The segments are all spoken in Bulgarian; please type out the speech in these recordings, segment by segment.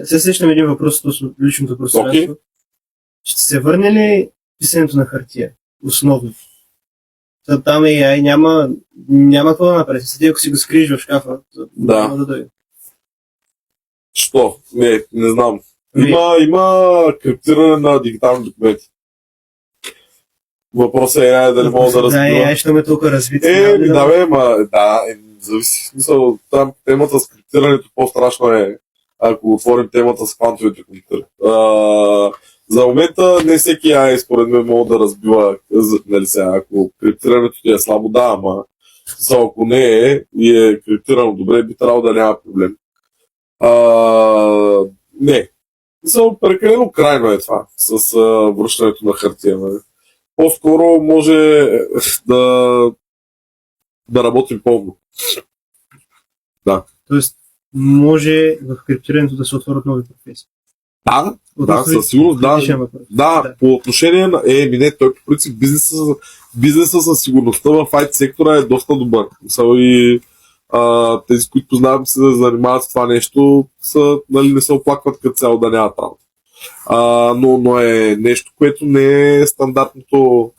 Се сещам един въпрос относно личното пространство. Ще се върне ли писането на хартия? Основно. Там AI няма какво да направи. Седи, ако си го скриеш в шкафа, няма да дойде. Що? Не знам. Има криптиране на дигитални документи. Въпросът е дали мога да разбира. Да, ще ме толкова развити. Зависи. Смисъл, там темата с криптирането по-страшно е, ако отворим темата с квантовите компютъри. За момента не всеки AI според мен мога да разбива, нали сега, ако криптирането ти е слабо, ама ако не е и е криптирано добре, би трябвало да няма проблем. Не. Прекалено крайно е това с връщането на хартия. Нали? По-скоро може да работим пълно. Да. Тоест, може в криптирането да се отворят нови професии. Да, със сигурност. Да, по отношение на... той по принцип бизнеса със сигурността в IT сектора е доста добър. И тези, които познавам се да занимават с това нещо, не се оплакват като цяло да нямат работа. Но е нещо, което не е стандартното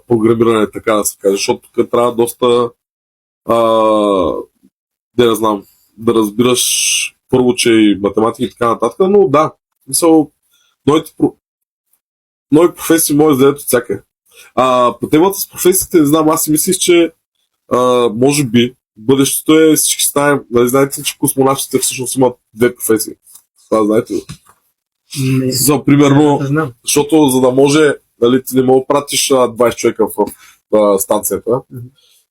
програмиране, така да се каже, защото тук трябва доста да разбираш първо, че и математика и така нататък, но да, нови професии може да дадат от всяка. По темата с професиите, не знам, аз си мислих, че може би бъдещето е всички стаем, нали знаете, че космонавтите всъщност имат две професии. Това знаете ли? Примерно, защото за да може, нали, ти не мога да пратиш 20 човека в станцията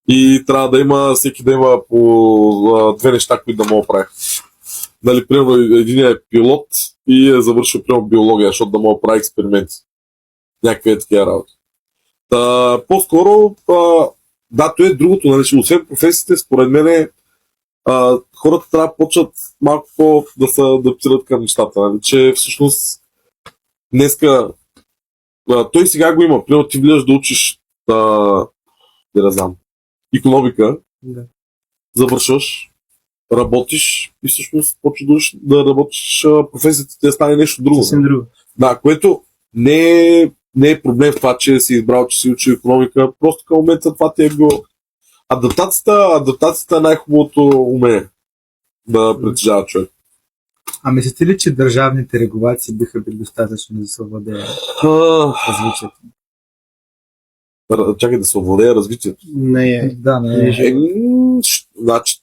и трябва да има, всеки да има по две неща, които да мога да прави. Нали, примерно, един е пилот и е завършил примерно биология, защото да мога да прави експерименти. Някакви такива работи. По-скоро, то е другото, нали, освен професиите, според мен хората трябва да почват малко да се адаптират към нещата. Нали, че всъщност днеска той сега го има. Примерно ти влизаш да учиш икономика, завършваш, работиш и всъщност почваш да работиш професията ти да стане нещо друго. Да, което не е проблем в това, че си избрал, че си учил икономика, просто към момента това ти е било. Адаптацията е най-хубавото умение да притежава човек. Мислите ли, че държавните регулации биха били достатъчно да се овладее развитието? Чакай да се овладее развитието. Не. Значи,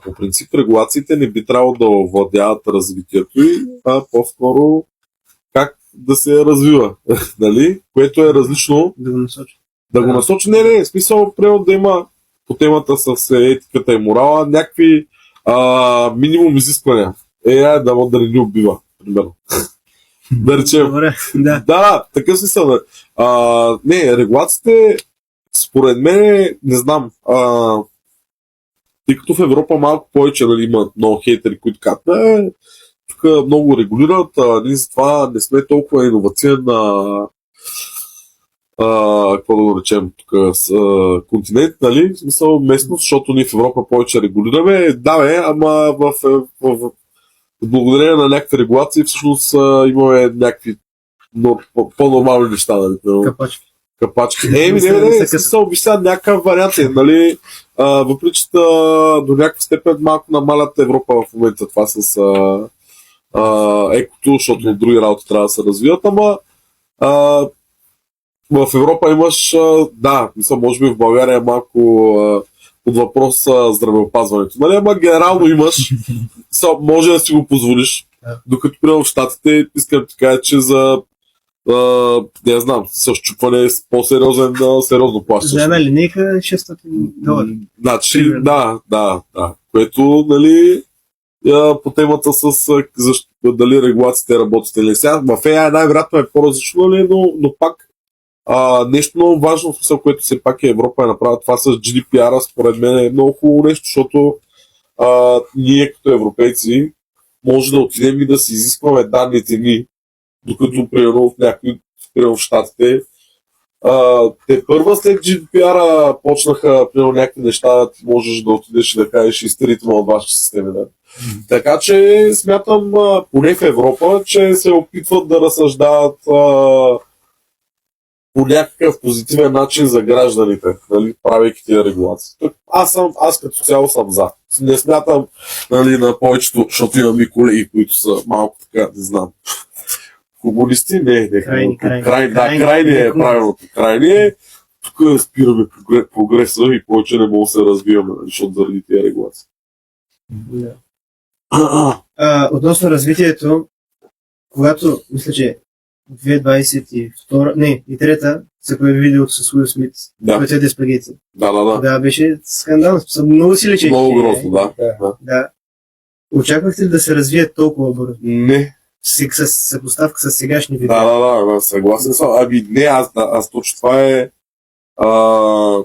по принцип регулациите не би трябвало да овладяват развитието а по-скоро как да се развива, нали? Което е различно. Да го насочи. Не, смисъл, примерно да има по темата с етиката и морала някакви минимум изисквания. Да не ни убива, примерно. Да речем. Да, такъв смисъл. Регулациите, според мен, не знам, тъй като в Европа малко повече, нали, има много хейтери, които казват, тук много регулират, ние затова не сме толкова иновациен какво да го речем тук с континент, нали, в смисъл местност, защото ние в Европа повече регулираме, ама в благодарение на някакви регулации всъщност имаме някакви по-нормални неща, нали. Капачки. Смисъл, виж сега някакъв вариант е, нали, въпреки че до някаква степен малко намалят Европа в момента това с екото, защото други работи трябва да се развият, ама в Европа имаш, може би в България е малко под въпрос здравеопазването, нали, ама генерално имаш, може да си го позволиш, докато примерно в Щатите искам да кажа, че за не знам, с щупване е сериозно плащаш. За една линейка $600. Значи, да. Което, нали, по темата с дали регулациите работят или сега. В AI най-вероятно е по-различно, нали, но пак нещо много важно, което все пак Европа е направила това с GDPR, според мен е много хубаво нещо, защото ние като европейци може да отидем и да си изискваме данните ни, докато примерно в Щатите те първа след GDPR почнаха примерно някакви неща, ти можеш да отидеш и да кажеш изтрите от вашата система. Да. Така че смятам, поне в Европа, че се опитват да разсъждават по някакъв позитивен начин за гражданите, нали, правейки тия регулации. Аз като цяло съм за. Не смятам, нали, на повечето, защото имам и колеги, които са малко така, не знам. Комунисти? Не. Крайни е правилното. Крайни е. Тук спираме прогреса и повече не мога да се развиваме, защото заради тия регулации. Да. Относно развитието, когато, мисля, че 2022, не, и трета, се появи видеото с Уил Смит, Да. който е спагети. Да. Да, беше скандално. Много си лечи. Много грозно, да. Да. Очаквахте ли да се развие толкова бързо? Не. С съпоставка с сегашни видео? Да, съгласен съм. Не, аз точно това е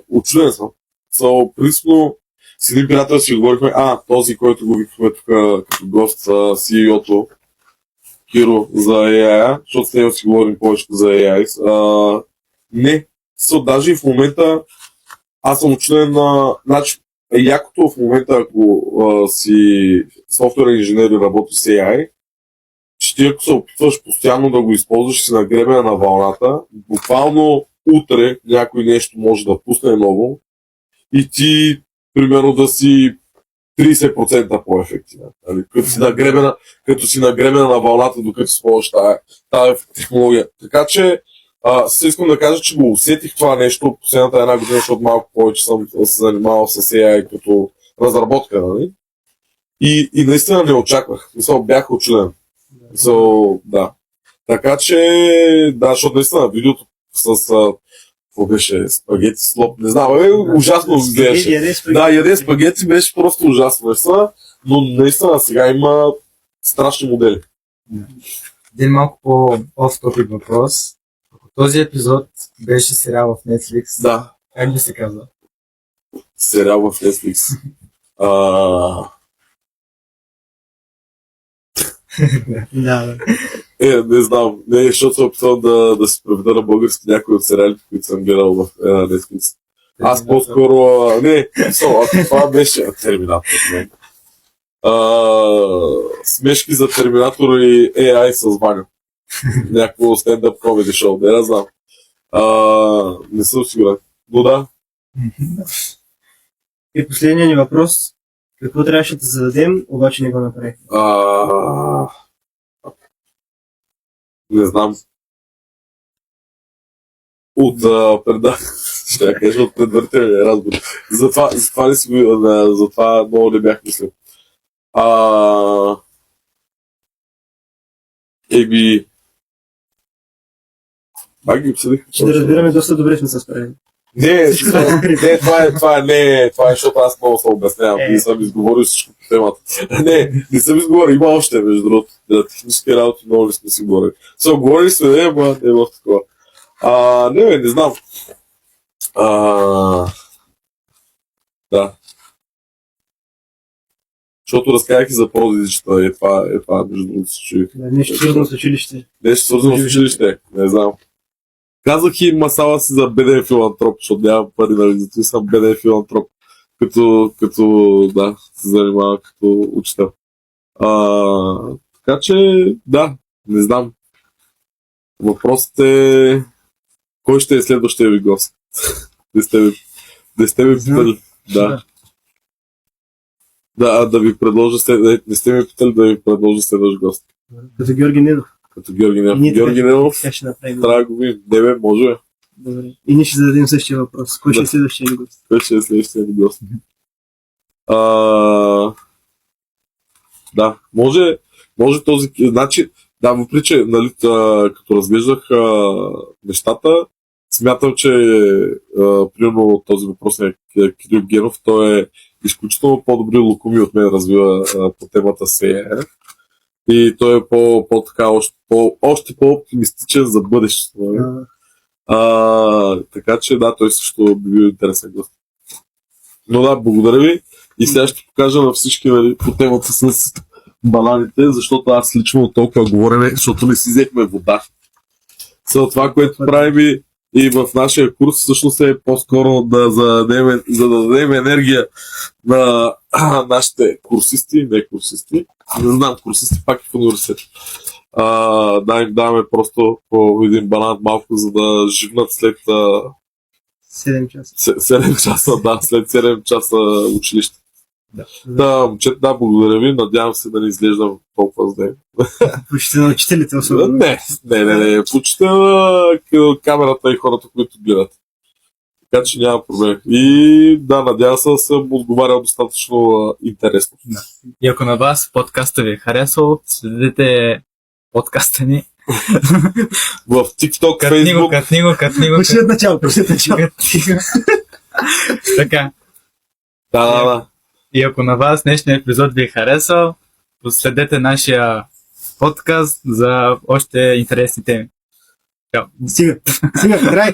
учуден съм. Принципно, с един приятел си говорихме, този, който го викахме тук като гост, CEO-то, Киро, за AI, защото с него си говорим повече за AI. Не, даже и в момента аз съм учуден на... Значи, якото в момента, ако си софтуерен инженер и работи с AI, че ти ако се опитваш постоянно да го използваш и си на гребена на вълната, буквално утре някой нещо може да пусне ново и ти, примерно, да си 30% по-ефективен. Нали? Като си на гребена на вълната, докато използваш тази технология. Така че, се искам да кажа, че го усетих това нещо последната една година, защото малко повече съм се занимавал с AI като разработка. Нали? И наистина не очаквах. Бях учуден. Да. Така че, да, защото наистина видеото с какво беше, спагети с лоб, не знам, ужасно гледаше. Да, яде спагети беше просто ужасно, но наистина сега има страшни модели. Един малко по-оф-топик въпрос. Ако този епизод беше сериал в Netflix, Да. как би се казва? Сериал в Netflix. Да. Не знам. Не, защото се опитвам да се преведа на български някои от сериалите, които съм гледал в Netflix. Аз по-скоро... това беше Терминатор. Смешки за Терминатор и AI с Ваня. Някакво стендъп комеди шоу, не знам. Не съм сигурен. Но да. И последният ни въпрос. Какво трябваше да зададем, обаче не го направихме? Не знам. Ще я кажа от предварителния разговор. Затова много не бях мислил. Пак ги обсъдих. Ще да разбираме, доста добре сме се справили. Това е, защото аз много се обяснявам. Не съм изговорил всичко по темата. Не съм изговорил. Има още, между другото. Технически работи много не сме си говорили. Говорили сме, не е в такова. Не знам. Да. Защото разказах и за породичета. Това между другото се чуих. Нещо свързано с училище. Нещо свързано с училище. Не знам. Казах и масала си за беден филантроп, защото нямам пари, нали, зато съм беден филантроп, като се занимава като учител. Така че, да, не знам. Въпросът е, кой ще е следващия ви гост? Не сте ми питали. Да ви предложа не сте ми питали да ви предложа следващ гост. Като Георги Недов. Георги Недов, трябва да го видим. Може. Добре. И ние ще зададем същия въпрос. Кой ще е следващия ни гост? Кой ще е следващия ни гост? Да, може този... Значи, въпреки че, нали, като разглеждах нещата, смятам, че примерно този въпрос на Кирил Генов, той е изключително по-добри локуми от мен развива по темата СЕ. И той е по-така, още по-оптимистичен за бъдещето. Така че да, той също би бил интересен гост. Но да, благодаря ви. И сега ще покажа на всички, нали, по темата с бананите, защото аз лично толкова говорене, защото не си взехме вода. Това, което правим, И в нашия курс всъщност е по-скоро да дадем енергия на нашите курсисти, не курсисти, не знам, курсисти пак и в университет. Да им даваме просто по един банан малко, за да живнат след 7 часа. 7 часа, да, след 7 часа училище. Да, момчета, да, благодаря ви. Надявам се да не изглеждам толкова зле. Почти на учителите особено. Не. Почти камерата и хората, които гледат. Така че няма проблем. И да, надявам се да съм отговарял достатъчно интересно. Да. И ако на вас подкаста ви е харесал, следете подкаста ни. В TikTok, Facebook. Катни го. Почти от начало. Така. Да. И ако на вас днешния епизод ви е харесал, последете нашия подкаст за още интересни теми. Чао! Стига, край.